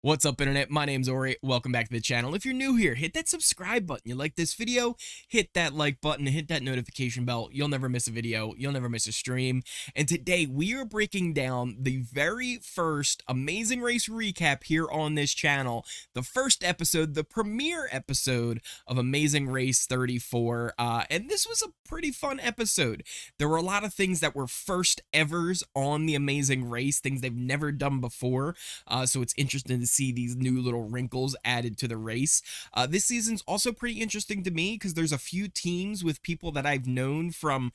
What's up, internet? My name's Ori. Welcome back to the channel. If you're new here, hit that subscribe button. You like this video? Hit that like button, hit that notification bell. You'll never miss a video. You'll never miss a stream. And today we are breaking down the very first Amazing Race recap here on this channel. The first episode, the premiere episode of Amazing Race 34. And this was a pretty fun episode. There were a lot of things that were first evers on the Amazing Race, things they've never done before. So it's interesting to see these new little wrinkles added to the race. This season's also pretty interesting to me because there's a few teams with people that I've known from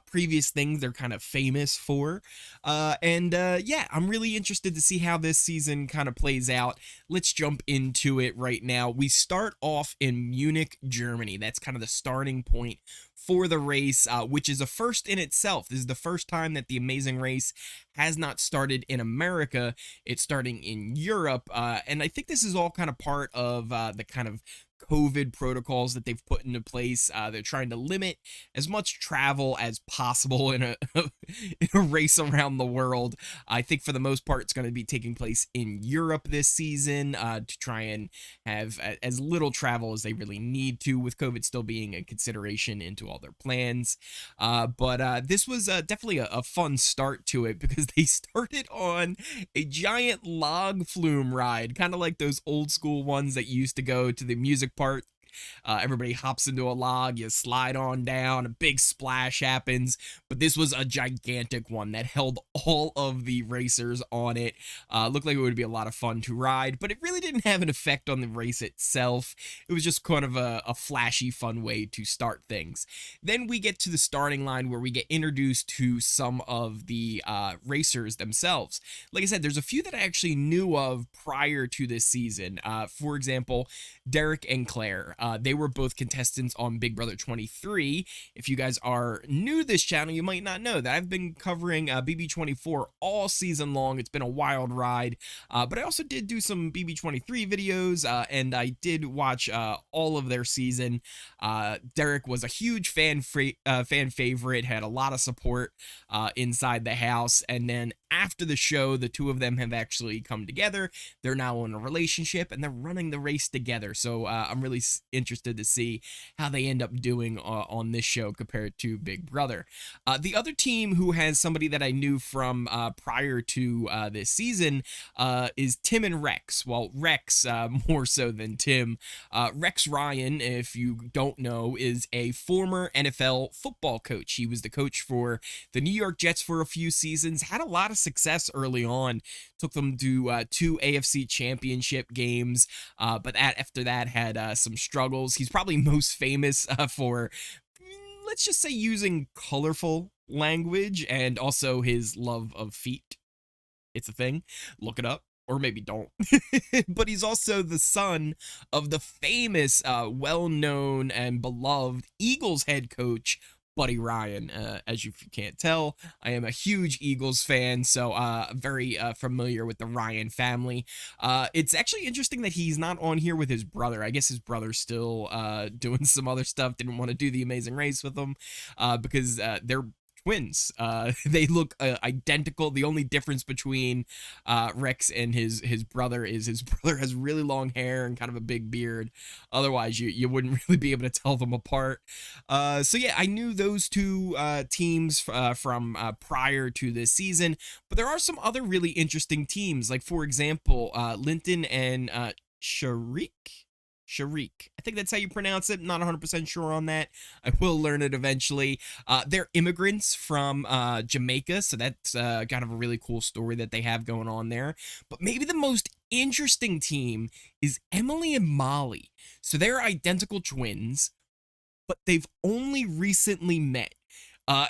previous things they're kind of famous for. Yeah, I'm really interested to see how this season kind of plays out. Let's jump into it right now. We start off in Munich, Germany. That's kind of the starting point for the race, which is a first in itself. This is the first time that the Amazing Race has not started in America. It's starting in Europe, and I think this is all kind of part of the kind of COVID protocols that they've put into place. They're trying to limit as much travel as possible in a in a race around the world. I think for the most part, it's going to be taking place in Europe this season to try and have as little travel as they really need to, with COVID still being a consideration into all their plans. But this was definitely a fun start to it because they started on a giant log flume ride, kind of like those old school ones that used to go to the music park. Everybody hops into a log, you slide on down, a big splash happens, but this was a gigantic one that held all of the racers on it. Looked like it would be a lot of fun to ride, but it really didn't have an effect on the race itself. It was just kind of a flashy, fun way to start things. Then we get to the starting line where we get introduced to some of the racers themselves. Like I said, there's a few that I actually knew of prior to this season. For example, Derek and Claire. They were both contestants on Big Brother 23. If you guys are new to this channel, you might not know that I've been covering BB24 all season long. It's been a wild ride, but I also did do some BB23 videos, and I did watch all of their season. Derek was a huge fan favorite, had a lot of support inside the house, and then after the show, the two of them have actually come together. They're now in a relationship and they're running the race together. So I'm really interested to see how they end up doing on this show compared to Big Brother. The other team who has somebody that I knew from prior to this season is Tim and Rex. Well, Rex more so than Tim. Rex Ryan, if you don't know, is a former NFL football coach. He was the coach for the New York Jets for a few seasons, had a lot of success early on, took them to 2 AFC championship games, but after that had some struggles. He's probably most famous for, let's just say, using colorful language and also his love of feet. It's a thing. Look it up. Or maybe don't. But he's also the son of the famous, well-known and beloved Eagles head coach, Buddy Ryan. As you can't tell, I am a huge Eagles fan, so very familiar with the Ryan family. It's actually interesting that he's not on here with his brother. I guess his brother's still doing some other stuff, didn't want to do the Amazing Race with him because they're twins. They look identical. The only difference between Rex and his brother is his brother has really long hair and kind of a big beard. Otherwise, you wouldn't really be able to tell them apart. So yeah, I knew those two teams from prior to this season, but there are some other really interesting teams. Like, for example, Linton and Sharik. Sharik. I think that's how you pronounce it. Not 100% sure on that. I will learn it eventually. They're immigrants from Jamaica, so that's kind of a really cool story that they have going on there. But maybe the most interesting team is Emily and Molly. So they're identical twins, but they've only recently met.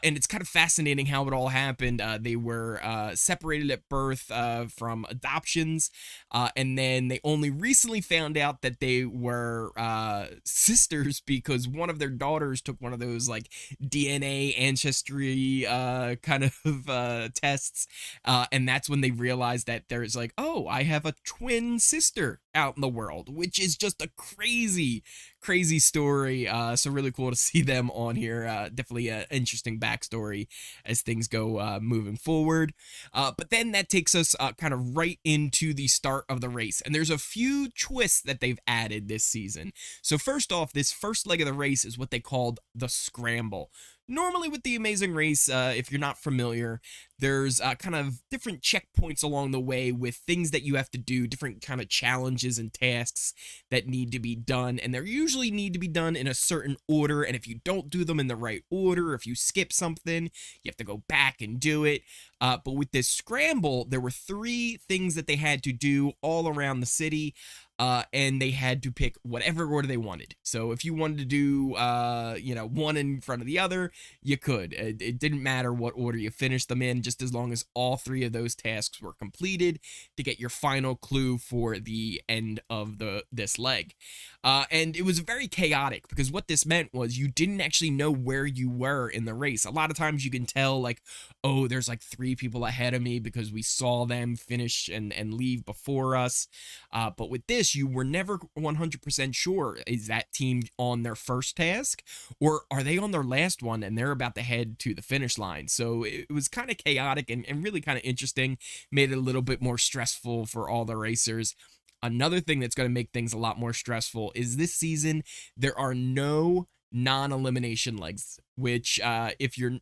And it's kind of fascinating how it all happened. They were separated at birth from adoptions, and then they only recently found out that they were sisters because one of their daughters took one of those like DNA ancestry kind of tests, and that's when they realized that there's like, oh, I have a twin sister out in the world, which is just a crazy crazy story. So really cool to see them on here. Definitely an interesting backstory as things go moving forward. But then that takes us kind of right into the start of the race. And there's a few twists that they've added this season. So first off, this first leg of the race is what they called the Scramble. Normally with the Amazing Race, if you're not familiar, there's kind of different checkpoints along the way with things that you have to do, different kind of challenges and tasks that need to be done, and they usually need to be done in a certain order, and if you don't do them in the right order, if you skip something, you have to go back and do it. But with this Scramble, there were 3 things that they had to do all around the city, and they had to pick whatever order they wanted. So if you wanted to do, one in front of the other, you could. It didn't matter what order you finished them in, just as long as all 3 of those tasks were completed to get your final clue for the end of this leg. And it was very chaotic because what this meant was you didn't actually know where you were in the race. A lot of times you can tell, like, oh, there's like 3 people ahead of me because we saw them finish and leave before us. But with this, you were never 100% sure, is that team on their first task or are they on their last one and they're about to head to the finish line. So it was kind of chaotic and really kind of interesting, made it a little bit more stressful for all the racers. Another thing that's going to make things a lot more stressful is this season there are no non-elimination legs, which if you're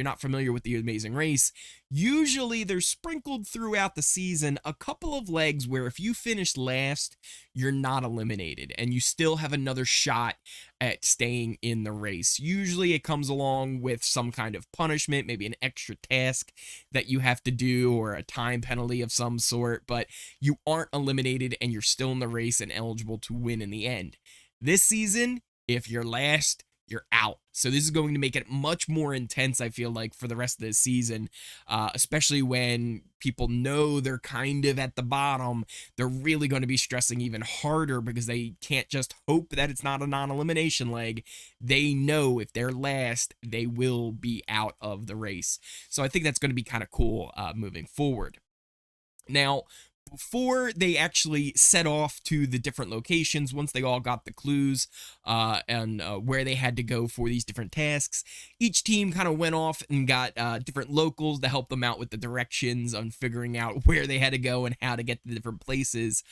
not familiar with the Amazing Race, usually they're sprinkled throughout the season, a couple of legs where if you finish last, you're not eliminated and you still have another shot at staying in the race. Usually it comes along with some kind of punishment, maybe an extra task that you have to do or a time penalty of some sort, but you aren't eliminated and you're still in the race and eligible to win in the end. This season, if you're last, you're out. So this is going to make it much more intense, I feel like, for the rest of the season, especially when people know they're kind of at the bottom. They're really going to be stressing even harder because they can't just hope that it's not a non-elimination leg. They know if they're last, they will be out of the race. So I think that's going to be kind of cool moving forward. Now, before they actually set off to the different locations, once they all got the clues and where they had to go for these different tasks, each team kind of went off and got different locals to help them out with the directions on figuring out where they had to go and how to get to the different places.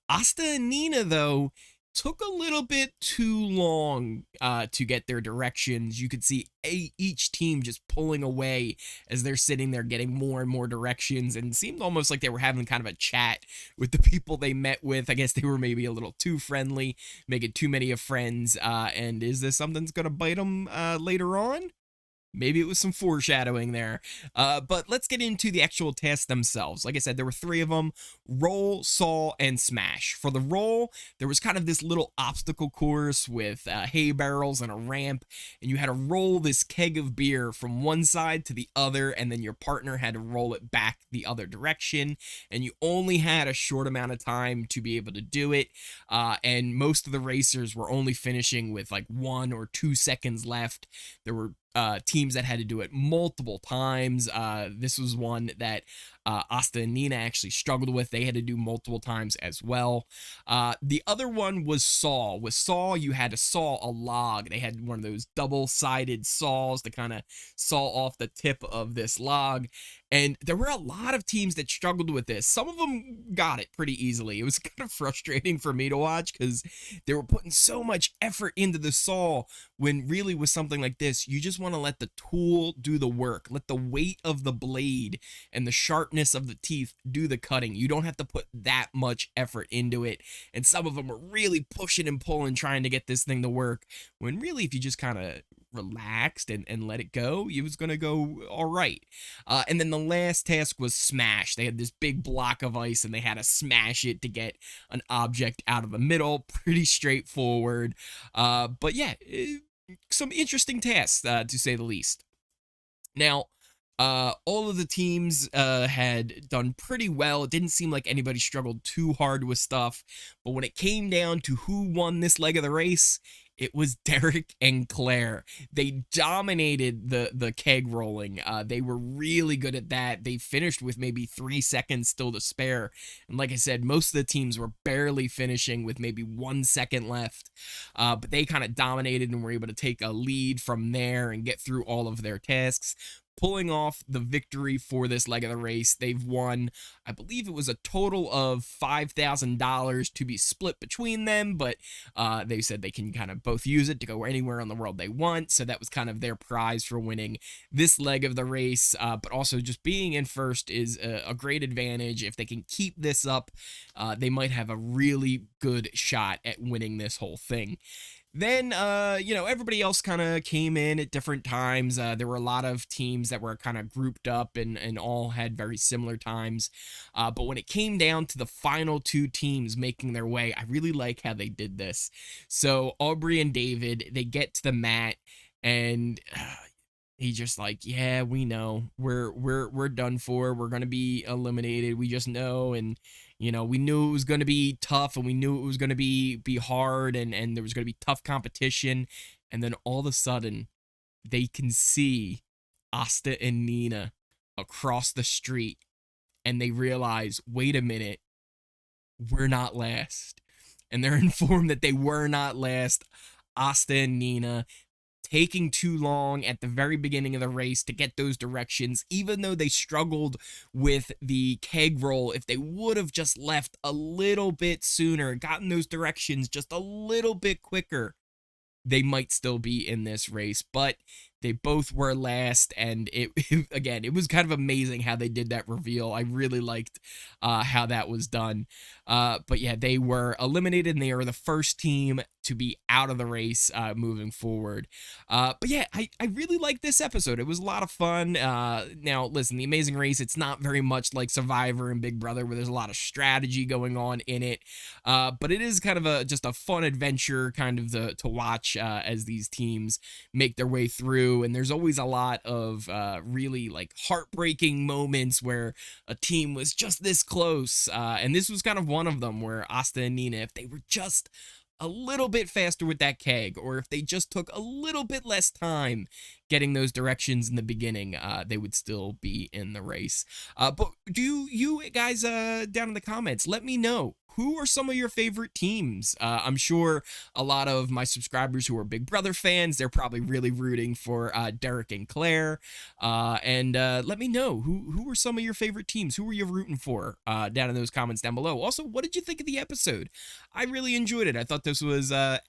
Asta and Nina, though, took a little bit too long to get their directions. You could see each team just pulling away as they're sitting there getting more and more directions, and it seemed almost like they were having kind of a chat with the people they met with. I guess they were maybe a little too friendly, making too many of friends, and is this something that's going to bite them later on? Maybe it was some foreshadowing there. But let's get into the actual tasks themselves. Like I said, there were 3 of them: roll, saw, and smash. For the roll, there was kind of this little obstacle course with hay barrels and a ramp, and you had to roll this keg of beer from one side to the other, and then your partner had to roll it back the other direction, and you only had a short amount of time to be able to do it, and most of the racers were only finishing with like 1 or 2 seconds left. There were teams that had to do it multiple times. This was one that Asta and Nina actually struggled with. They had to do multiple times as well. The other one was saw. With saw, you had to saw a log. They had one of those double-sided saws to kind of saw off the tip of this log. And there were a lot of teams that struggled with this. Some of them got it pretty easily. It was kind of frustrating for me to watch because they were putting so much effort into the saw when really with something like this, you just want to let the tool do the work. Let the weight of the blade and the sharpness of the teeth do the cutting. You don't have to put that much effort into it. And some of them are really pushing and pulling, trying to get this thing to work, when really if you just kind of relaxed and let it go, it was going to go all right. And then the last task was smash. They had this big block of ice and they had to smash it to get an object out of the middle. Pretty straightforward. But yeah, some interesting tasks, to say the least. Now, all of the teams had done pretty well. It didn't seem like anybody struggled too hard with stuff. But when it came down to who won this leg of the race, It was Derek and Claire. They dominated the keg rolling. They were really good at that. They finished with maybe 3 seconds still to spare. And like I said, most of the teams were barely finishing with maybe 1 second left. But they kind of dominated and were able to take a lead from there and get through all of their tasks, pulling off the victory for this leg of the race. They've won, I believe it was a total of $5,000 to be split between them, but they said they can kind of both use it to go anywhere in the world they want. So that was kind of their prize for winning this leg of the race. But also just being in first is a great advantage. If they can keep this up, they might have a really good shot at winning this whole thing. Then, everybody else kind of came in at different times. There were a lot of teams that were kind of grouped up and all had very similar times. But when it came down to the final 2 teams making their way, I really like how they did this. So Aubrey and David, they get to the mat, and he just like, yeah, we know we're done for. We're gonna be eliminated. We just know, and we knew it was gonna be tough, and we knew it was gonna be hard, and there was gonna be tough competition. And then all of a sudden, they can see Asta and Nina across the street, and they realize, wait a minute, we're not last. And they're informed that they were not last. Asta and Nina taking too long at the very beginning of the race to get those directions, even though they struggled with the keg roll. If they would have just left a little bit sooner, gotten those directions just a little bit quicker, they might still be in this race. But they both were last, and again, it was kind of amazing how they did that reveal. I really liked how that was done. But yeah, they were eliminated, and they are the first team to be out of the race moving forward. But yeah, I really liked this episode. It was a lot of fun. Now, listen, The Amazing Race, it's not very much like Survivor and Big Brother, where there's a lot of strategy going on in it. But it is kind of just a fun adventure kind of to watch as these teams make their way through. And there's always a lot of really like heartbreaking moments where a team was just this close. And this was kind of one of them, where Asta and Nina, if they were just a little bit faster with that keg, or if they just took a little bit less time getting those directions in the beginning, they would still be in the race. But do you guys down in the comments, let me know, who are some of your favorite teams? I'm sure a lot of my subscribers who are Big Brother fans, they're probably really rooting for Derek and Claire. And let me know, who were some of your favorite teams? Who were you rooting for down in those comments down below? Also, what did you think of the episode? I really enjoyed it. I thought this was a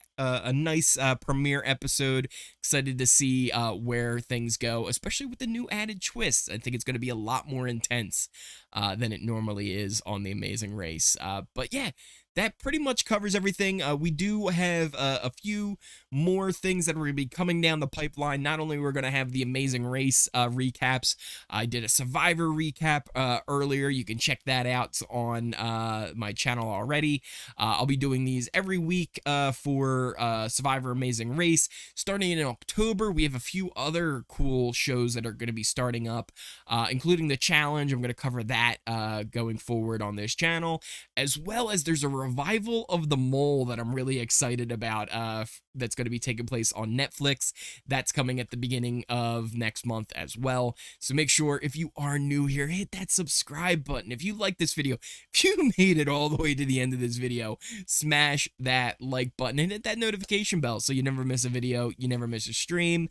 nice premiere episode. Excited to see where things go, especially with the new added twists. I think it's going to be a lot more intense than it normally is on The Amazing Race. But yeah, that pretty much covers everything. We do have a few more things that are going to be coming down the pipeline. Not only we're going to have the Amazing Race recaps, I did a Survivor recap earlier. You can check that out on my channel already. I'll be doing these every week for Survivor Amazing Race. Starting in October, we have a few other cool shows that are going to be starting up, including the challenge. I'm going to cover that going forward on this channel, as well as there's a revival of The Mole that I'm really excited about, that's going to be taking place on Netflix. That's coming at the beginning of next month as well. So make sure, if you are new here, hit that subscribe button. If you like this video, if you made it all the way to the end of this video, smash that like button and hit that notification bell so you never miss a video, you never miss a stream.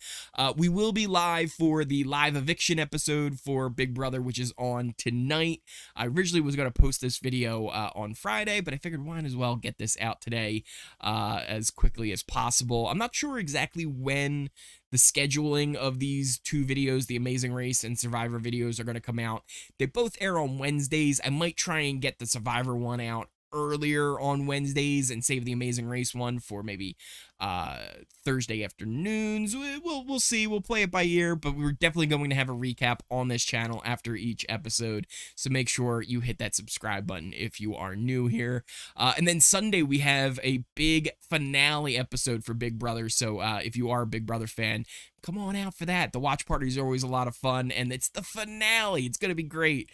We will be live for the live eviction episode for Big Brother, which is on tonight. I originally was going to post this video on Friday, but I figured might as well get this out today as quickly as possible. I'm not sure exactly when the scheduling of these two videos, the Amazing Race and Survivor videos, are going to come out. They both air on Wednesdays. I might try and get the Survivor one out earlier on Wednesdays and save the Amazing Race one for maybe Thursday afternoons. We'll see. We'll play it by ear, but we're definitely going to have a recap on this channel after each episode, so make sure you hit that subscribe button if you are new here. And then Sunday we have a big finale episode for Big Brother, so if you are a Big Brother fan, come on out for that. The watch parties are always a lot of fun, and it's the finale. It's going to be great.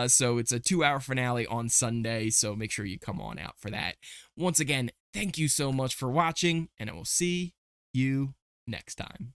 So it's a 2-hour finale on Sunday, so make sure you come on out for that. Once again, Thank you so much for watching, and I will see you next time.